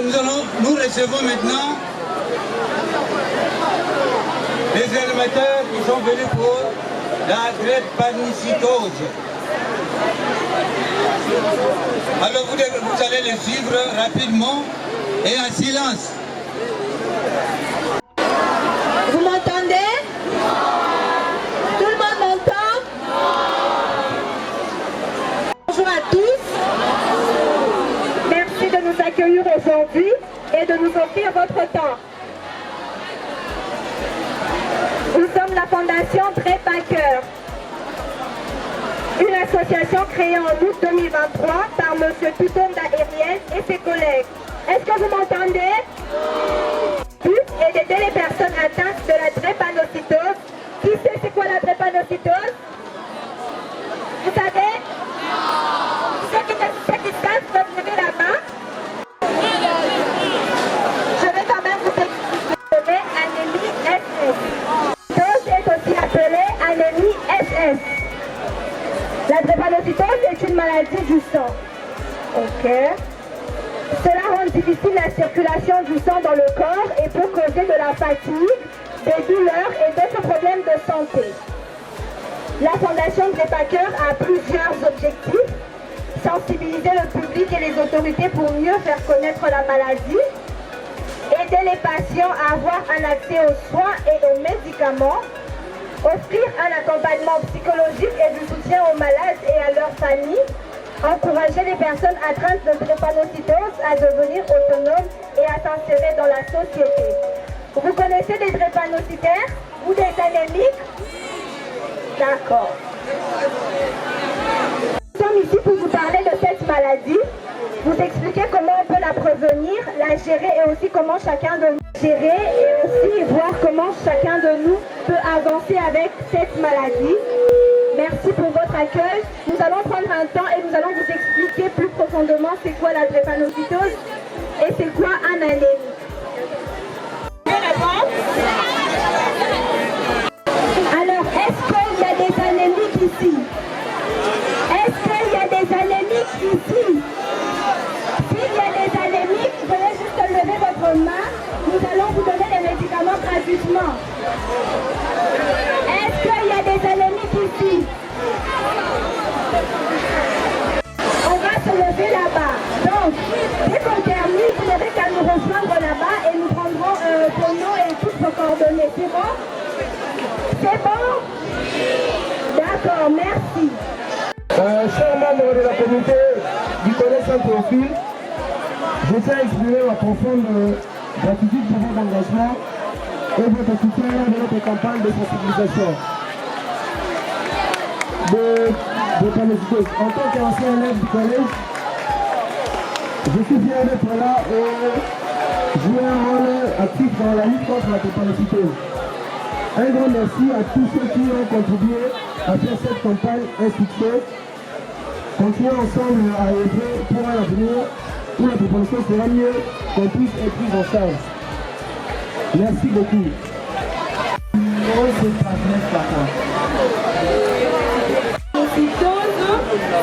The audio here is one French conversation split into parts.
nous recevons maintenant les élémentaires qui sont venus pour la drépanocytose. Alors vous allez les suivre rapidement et en silence. Vous m'entendez? Tout le monde m'entend? Bonjour à tous. Merci de nous accueillir aujourd'hui et de nous offrir votre temps. Nous sommes la Fondation Drépacœur, une association créée en août 2023 par M. Tutonda Ariel et ses collègues. Est-ce que vous m'entendez? Le but est d'aider les personnes atteintes de la drépanocytose. Qui sait c'est quoi la drépanocytose? Vous savez? Ceux qui savent peuvent lever la main. Je vais quand même vous expliquer anémie SS. Dose est aussi appelée anémie SS. La drépanocytose est une maladie du sang. Ok. Cela rend difficile la circulation du sang dans le corps et peut causer de la fatigue, des douleurs et d'autres problèmes de santé. La Fondation Drépacœur a plusieurs objectifs. Sensibiliser le public et les autorités pour mieux faire connaître la maladie, aider les patients à avoir un accès aux soins et aux médicaments, offrir un accompagnement psychologique et du soutien aux malades et à leurs familles, encourager les personnes atteintes de drépanocytose à devenir autonomes et à s'insérer dans la société. Vous connaissez des drépanocytaires ou des anémiques? D'accord. Nous sommes ici pour vous parler de cette maladie, vous expliquer comment on peut la prévenir, la gérer et aussi comment chacun de nous gérer et aussi voir comment chacun de nous peut avancer avec cette maladie. Merci pour votre accueil. Nous allons prendre un temps et nous allons vous expliquer plus profondément c'est quoi la drépanocytose et c'est quoi un anémie. Alors, est-ce qu'il y a des anémiques ici? Est-ce qu'il y a des anémiques ici? S'il y a des anémiques, vous pouvez juste lever votre main. Nous allons vous donner les médicaments gratuitement. Est-ce qu'il y a des anémiques ici? On va se lever là-bas. Donc, dès qu'on termine, vous n'avez qu'à nous rejoindre là-bas et nous prendrons vos noms et toutes vos coordonnées. C'est bon? C'est bon? D'accord, merci. Chers membres de la communauté du Collège Saint-Théophile, je tiens à exprimer ma profonde gratitude pour votre engagement et votre soutien de notre campagne de sensibilisation de drépanocytose. En tant qu'ancien élève du collège, je suis fier d'être là et jouer un rôle actif dans la lutte contre la drépanocytose. Un grand merci à tous ceux qui ont contribué à faire cette campagne un succès. Continuons ensemble à œuvrer pour un avenir où la drépanocytose sera mieux, qu'on puisse être pris en charge. Merci beaucoup.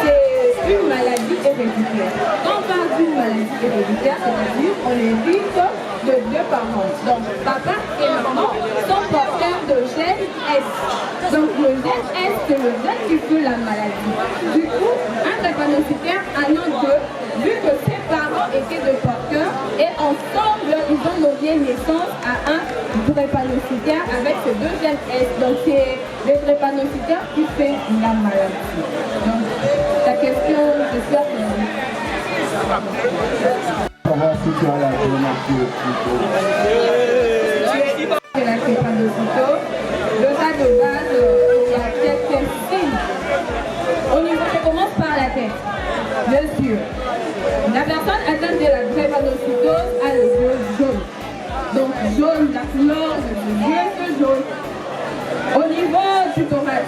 C'est une maladie héréditaire. Quand on parle d'une maladie héréditaire, c'est-à-dire on hérite de deux parents. Donc papa et maman sont porteurs de gène S. Donc le gène S, c'est le gène qui fait la maladie. Du coup, un drépanocytaire en a deux, vu que ses parents étaient deux porteurs, et ensemble, ils ont donné naissance à un drépanocytaire avec ces deux gènes S. Donc c'est le drépanocytaire qui fait la maladie. Donc ta question, j'espère que Savoir si tu as la drépanocytose. Déjà de base, il y a quelques signes. Au niveau, ça commence par la tête. Bien sûr. La personne atteinte de la drépanocytose a le yeux jaune. Donc jaune, la couleur de yeux que jaune. Au niveau du thorax,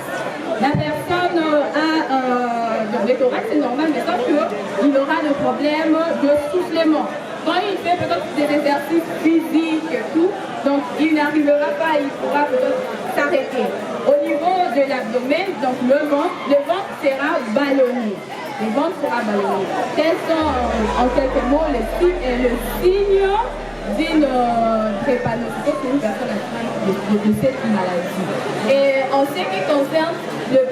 la personne le thorax c'est normal, mais sauf qu'il aura le problème de soufflement. Quand il fait peut-être des exercices physiques et tout, donc il n'arrivera pas, il pourra peut-être s'arrêter. Au niveau de l'abdomen, donc le ventre sera ballonné. les ventres sera ballonné. Quels sont en quelques mots le signe d'une drépanocytose pour une personne atteinte de cette maladie? Et en ce qui concerne sur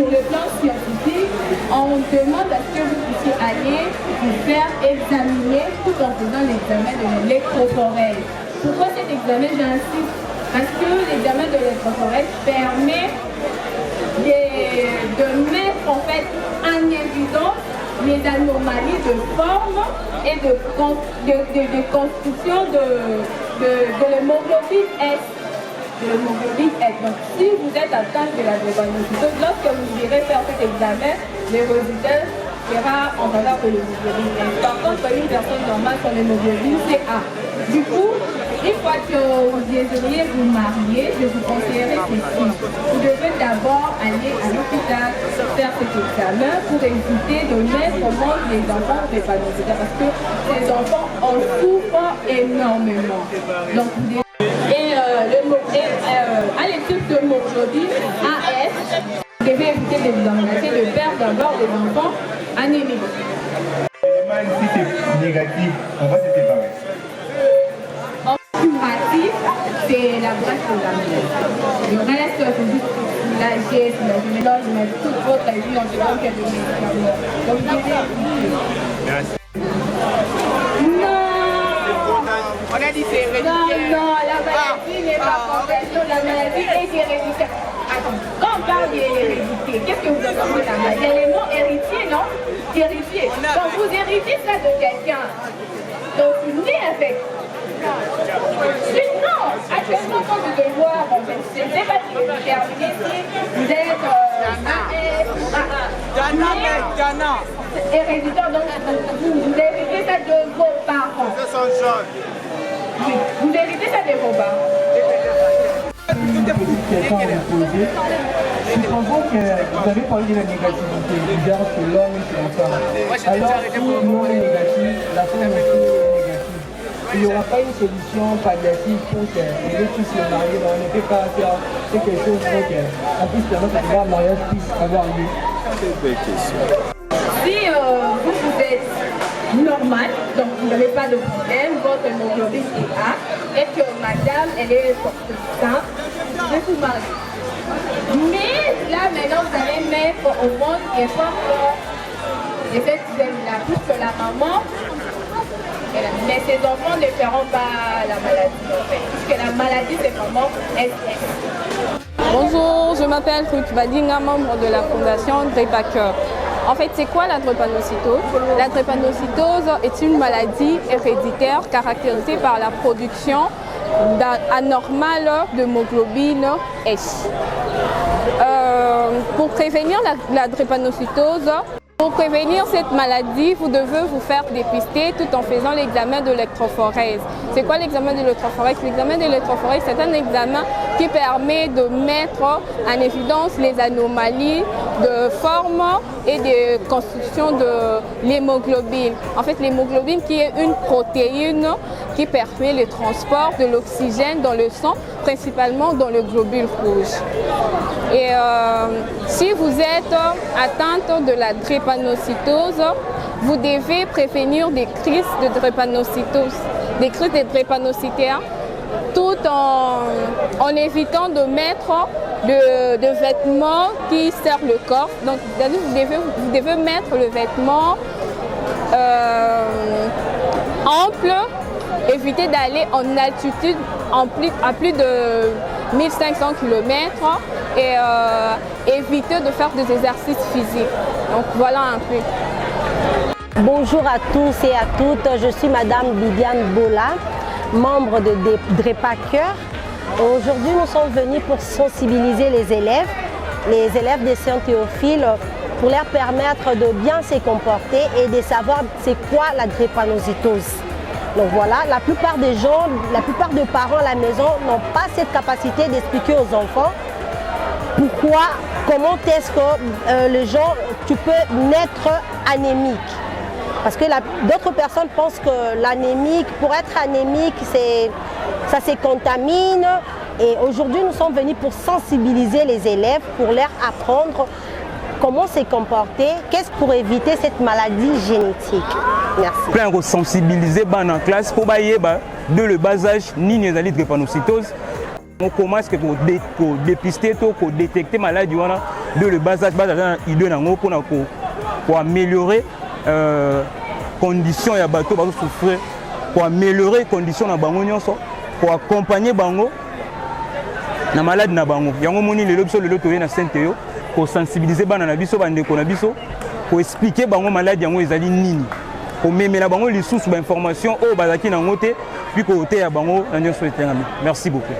le plan scientifique, on demande à ce que vous puissiez aller vous faire examiner tout en faisant l'examen de l'électrophorèse. Pourquoi cet examen, j'insiste? Parce que l'examen de l'électrophorèse permet de mettre en fait en évidence les anomalies de forme et de construction de l'hémoglobine S. Donc, si vous êtes atteint de la drépanocytose, lorsque vous irez faire cet examen, les résultats sera en faveur de l'hémoglobine S. Par contre, une personne normale, son hémoglobine, c'est A. Du coup, une fois que vous désiriez vous marier, je vous conseillerais ceci. Vous devez d'abord aller à l'hôpital faire cet examen pour éviter de mettre au monde les enfants drépanocytaires parce que ces enfants en souffrent énormément. Donc, à l'étude de l'hémoglobine AS, vous devez éviter de perdre d'abord les enfants anémiques. Si c'est négatif, on va se séparer. Curatif, c'est la brasse de la maladie. Le reste, c'est juste soulager, mais toute votre vie en dehors qu'il y a de médicaments. Donc, vous devez On a dit c'est héréditaire. Non, la maladie n'est pas complète. La maladie est héréditaire. Attends, quand on parle d'hérédité, qu'est-ce que vous entendez la maladie? Il y a les mots héritiers, non? Héritier. Donc vous héritez ça de quelqu'un. Donc vous venez avec. Non, actuellement, quand vous devez voir, c'est pas déterminé si vous êtes AS ou AA. Ghana. Héréditaire, donc vous héritez ça de vos parents. Ce sont jeunes. Oui, vous héritez ça de vos parents. Une petite question à vous poser. Supposons que vous avez parlé de la négativité, bizarre que l'homme et que la femme. Alors, si l'homme est négatif, la femme aussi est négative. Il n'y aura pas une solution palliative pour que les deux puissent se marier, mais on ne peut pas faire quelque chose pour qu'on puisse permettre que le mariage puisse avoir lieu. Si vous êtes normal, donc vous n'avez pas de problème, votre hémoglobine est A, et que madame, elle est sainte, vous pouvez vous marier. Mais là, maintenant, vous allez mettre au monde effort de cette là puisque la maman, mais ces enfants ne feront pas la maladie, en fait, puisque la maladie, c'est vraiment SS. Bonjour, je m'appelle Ruth Badinga, membre de la fondation Drépacœur. En fait, c'est quoi la drépanocytose? La drépanocytose est une maladie héréditaire caractérisée par la production anormale d'hémoglobine S. Pour prévenir la drépanocytose, pour prévenir cette maladie, vous devez vous faire dépister tout en faisant l'examen de l'électrophorèse. C'est quoi l'examen de l'électrophorèse? L'examen de l'électrophorèse, c'est un examen qui permet de mettre en évidence les anomalies de forme et de construction de l'hémoglobine. En fait, l'hémoglobine qui est une protéine qui permet le transport de l'oxygène dans le sang, principalement dans le globule rouge. Et si vous êtes atteinte de la drépanocytose, vous devez prévenir des crises de drépanocytose, des crises de drépanocytaires, tout en évitant de mettre de vêtements qui servent le corps. Donc, vous devez mettre le vêtement ample, éviter d'aller en altitude à plus de 1500 km et éviter de faire des exercices physiques. Donc voilà un peu. Bonjour à tous et à toutes, je suis Madame Viviane Bola, membre de Drépacœur. Aujourd'hui, nous sommes venus pour sensibiliser les élèves de Saint-Théophile, pour leur permettre de bien se comporter et de savoir c'est quoi la drépanocytose. Donc voilà, la plupart des gens, la plupart des parents à la maison n'ont pas cette capacité d'expliquer aux enfants pourquoi, comment est-ce que les gens, tu peux naître anémique. Parce que d'autres personnes pensent que l'anémique, pour être anémique, ça se contamine. Et aujourd'hui, nous sommes venus pour sensibiliser les élèves, pour leur apprendre comment se comporter, qu'est-ce pour éviter cette maladie génétique. Merci. Plein de sensibiliser dans la classe pour de le bas âge ni les drépanocytose. On commence à dépister, à détecter la maladie de le bas âge pour améliorer les conditions de bateau souffrir, pour améliorer les conditions de bango, pour accompagner bango na malade na bango. Yango moni le lobso le loto na Saint-Théo pour sensibiliser bana na biso bandeko na biso pour expliquer bango malade yango ezali nini. Pour memela bango les sources d'information au bazaki na ngote puis côté ya bango na nyoso etengami. Merci beaucoup.